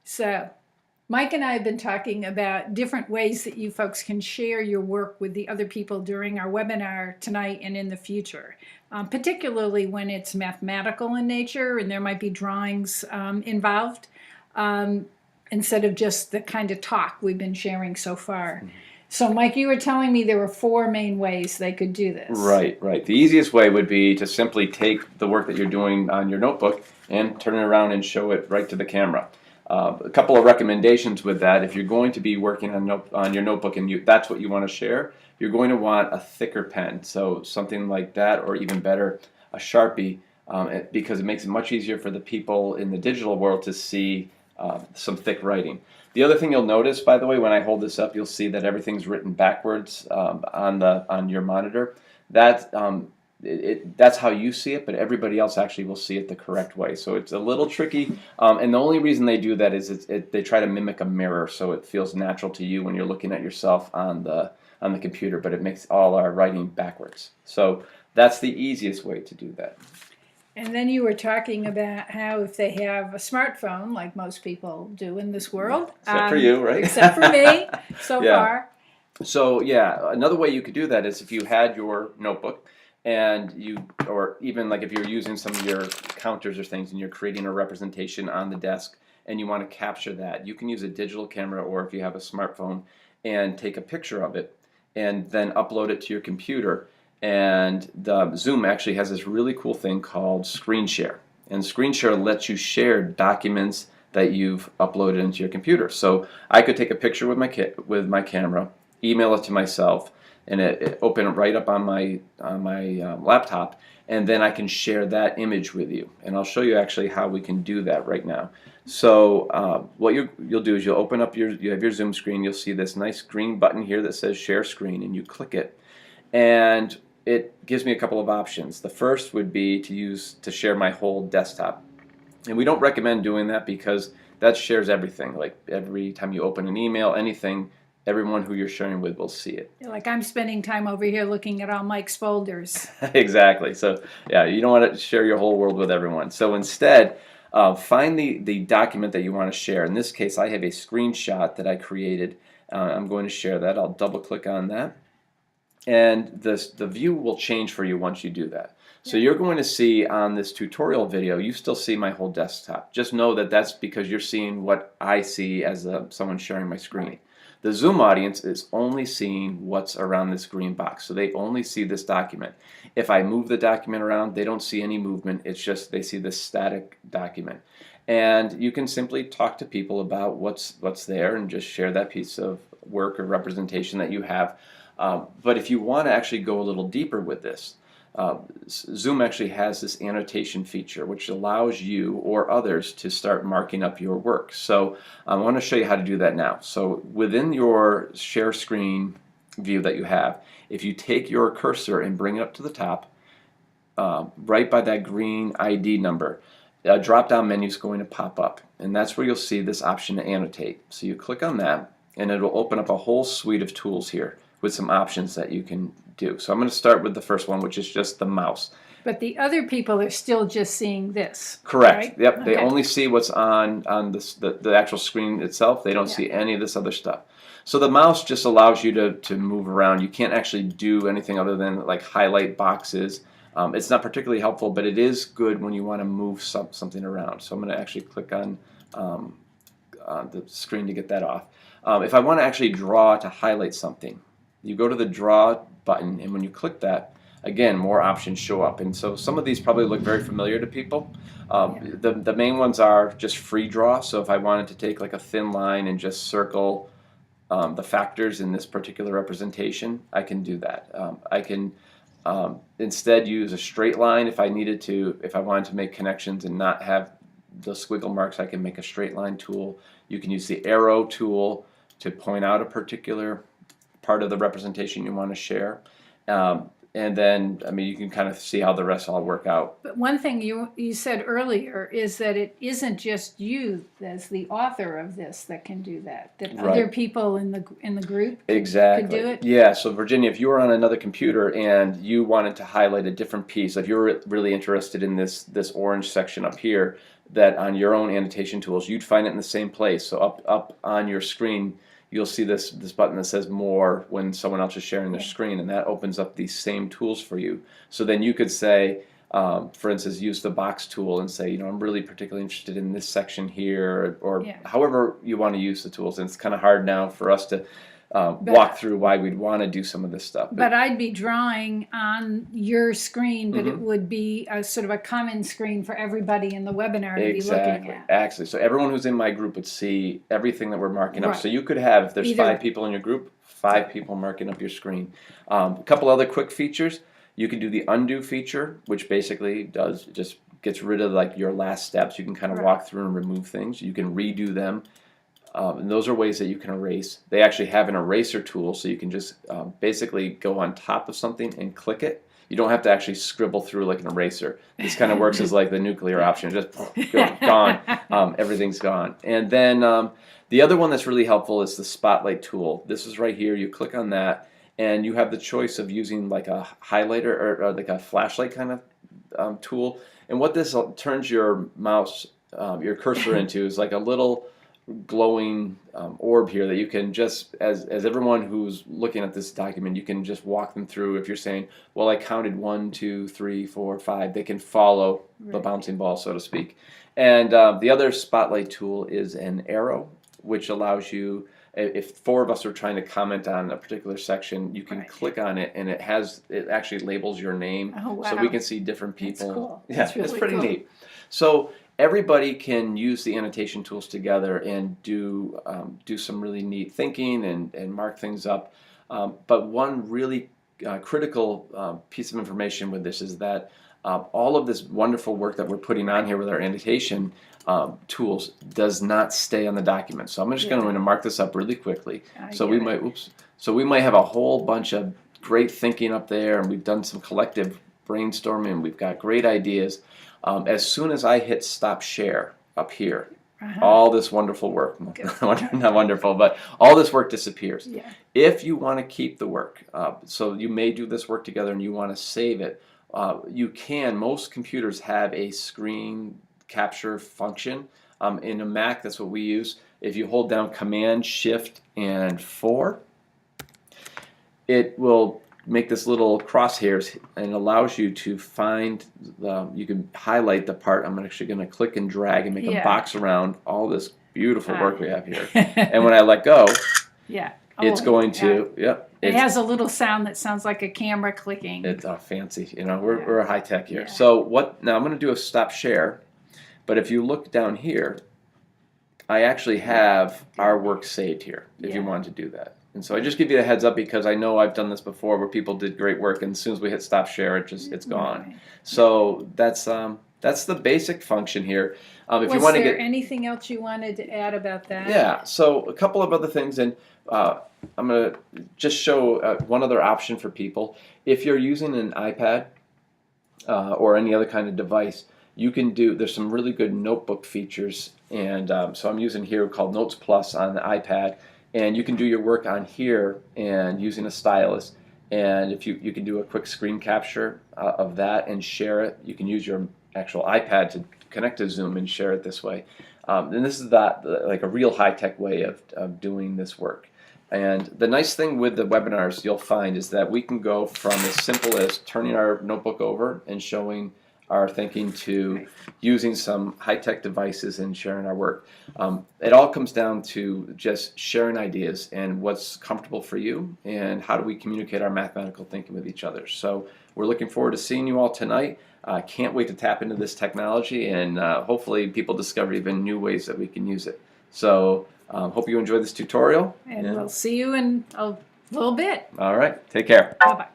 So, Mike and I have been talking about different ways that you folks can share your work with the other people during our webinar tonight and in the future, particularly when it's mathematical in nature and there might be drawings involved, um, instead of just the kind of talk we've been sharing so far. So, Mike, you were telling me there were four main ways they could do this. Right, right. The easiest way would be to simply take the work that you're doing on your notebook and turn it around and show it right to the camera. A couple of recommendations with that: if you're going to be working on your notebook and that's what you want to share, you're going to want a thicker pen. So something like that, or even better, a Sharpie, because it makes it much easier for the people in the digital world to see some thick writing. The other thing you'll notice, by the way, when I hold this up, you'll see that everything's written backwards on your monitor. That that's how you see it, but everybody else actually will see it the correct way. So it's a little tricky, and the only reason they do that is they try to mimic a mirror, so it feels natural to you when you're looking at yourself on the computer, but it makes all our writing backwards. So that's the easiest way to do that. And then you were talking about how if they have a smartphone, like most people do in this world, except for you, right? Except for me, so Yeah. far. So yeah, another way you could do that is if you had your notebook and or even like if you're using some of your counters or things and you're creating a representation on the desk and you want to capture that, you can use a digital camera or if you have a smartphone and take a picture of it and then upload it to your computer. And the Zoom actually has this really cool thing called Screen Share. And Screen Share lets you share documents that you've uploaded into your computer. So I could take a picture with my camera, email it to myself, and it open it right up on my laptop, and then I can share that image with you. And I'll show you actually how we can do that right now. So what you'll do is you'll open up you have your Zoom screen. You'll see this nice green button here that says Share Screen, and you click it, and it gives me a couple of options. The first would be to share my whole desktop. And we don't recommend doing that because that shares everything. Like every time you open an email, anything, everyone who you're sharing with will see it. Like I'm spending time over here looking at all Mike's folders. Exactly. So yeah, you don't want to share your whole world with everyone. So instead, find the document that you want to share. In this case, I have a screenshot that I created. I'm going to share that. I'll double click on that. And the view will change for you once you do that. So you're going to see on this tutorial video, you still see my whole desktop. Just know that that's because you're seeing what I see as someone sharing my screen. Right. The Zoom audience is only seeing what's around this green box. So they only see this document. If I move the document around, they don't see any movement. It's just they see this static document. And you can simply talk to people about what's there and just share that piece of work or representation that you have. But if you want to actually go a little deeper with this, Zoom actually has this annotation feature which allows you or others to start marking up your work. So I want to show you how to do that now. So within your share screen view that you have, if you take your cursor and bring it up to the top, right by that green ID number, a drop-down menu is going to pop up, and that's where you'll see this option to annotate. So you click on that, and it'll open up a whole suite of tools here with some options that you can do. So I'm going to start with the first one, which is just the mouse. But the other people are still just seeing this. Correct. Right? Yep. Okay. They only see what's on the actual screen itself. They don't see any of this other stuff. So the mouse just allows you to move around. You can't actually do anything other than like highlight boxes. It's not particularly helpful, but it is good when you want to move something around. So I'm going to actually click on the screen to get that off. If I want to actually draw to highlight something, you go to the draw button, and when you click that, again, more options show up. And so some of these probably look very familiar to people. The main ones are just free draw. So if I wanted to take like a thin line and just circle the factors in this particular representation, I can do that. I can instead use a straight line if I needed to. If I wanted to make connections and not have the squiggle marks, I can make a straight line tool. You can use the arrow tool to point out a particular part of the representation you want to share. and then, I mean, you can kind of see how the rest all work out. But one thing you said earlier is that it isn't just you as the author of this that can do that. That other Right. people in the group Exactly. could do it. Yeah. So Virginia, if you were on another computer and you wanted to highlight a different piece, if you're really interested in this orange section up here, that on your own annotation tools, you'd find it in the same place. So up on your screen, you'll see this button that says More when someone else is sharing their screen, and that opens up these same tools for you. So then you could say, for instance, use the box tool and say, I'm really particularly interested in this section here, or Yeah. however you want to use the tools. And it's kind of hard now for us to walk through why we'd want to do some of this stuff. But I'd be drawing on your screen, but it Mm-hmm. would be a sort of a common screen for everybody in the webinar to be looking at. Actually, so everyone who's in my group would see everything that we're marking up. Right. So you could have, if there's Either- 5 people in your group, 5 people marking up your screen. A couple other quick features. You can do the undo feature, which basically just gets rid of like your last steps. You can kind of Right. walk through and remove things. You can redo them. And those are ways that you can erase. They actually have an eraser tool, so you can just basically go on top of something and click it. You don't have to actually scribble through like an eraser. This kind of works as like the nuclear option, just gone. Everything's gone. And then the other one that's really helpful is the Spotlight tool. This is right here. You click on that, and you have the choice of using like a highlighter or like a flashlight kind of tool. And what this turns your mouse, your cursor into is like a little glowing orb here that you can just, as everyone who's looking at this document, you can just walk them through. If you're saying, well, I counted 1, 2, 3, 4, 5, they can follow the bouncing ball, so to speak. And the other Spotlight tool is an arrow, which allows you, if 4 of us are trying to comment on a particular section, you can Right. click on it, and it actually labels your name, Oh, so we wow. can see different That's people. cool. Yeah, That's it's really pretty cool. neat. So everybody can use the annotation tools together and do some really neat thinking and mark things up. But one really critical piece of information with this is that all of this wonderful work that we're putting on here with our annotation tools does not stay on the document. So I'm just going to mark this up really quickly. So we might have a whole bunch of great thinking up there, and we've done some collective brainstorming. We've got great ideas. As soon as I hit stop share up here, all this wonderful work, not wonderful, but all this work disappears. Yeah. If you want to keep the work, so you may do this work together and you want to save it, you can. Most computers have a screen capture function. In a Mac, that's what we use. If you hold down Command, Shift, and 4, it will make this little crosshairs and allows you to find you can highlight the part. I'm actually going to click and drag and make a box around all this beautiful work we have here. And when I let go, it's going to, It has a little sound that sounds like a camera clicking. It's fancy, we're high tech here. So now I'm going to do a stop share, but if you look down here, I actually have our work saved here if you want to do that. And so I just give you a heads up because I know I've done this before where people did great work, and as soon as we hit stop share, it's gone. Right. So that's the basic function here. If was you want to there get anything else you wanted to add about that? Yeah, so a couple of other things, and I'm going to just show one other option for people. If you're using an iPad or any other kind of device, you can there's some really good notebook features, and so I'm using here called Notes Plus on the iPad, and you can do your work on here and using a stylus, and if you can do a quick screen capture of that and share it. You can use your actual iPad to connect to Zoom and share it this way. And this is like a real high-tech way of doing this work. And the nice thing with the webinars you'll find is that we can go from as simple as turning our notebook over and showing our thinking to using some high-tech devices and sharing our work. It all comes down to just sharing ideas and what's comfortable for you and how do we communicate our mathematical thinking with each other. So we're looking forward to seeing you all tonight. Can't wait to tap into this technology, and hopefully people discover even new ways that we can use it. So hope you enjoy this tutorial. And we'll see you in a little bit. All right, take care. Bye-bye.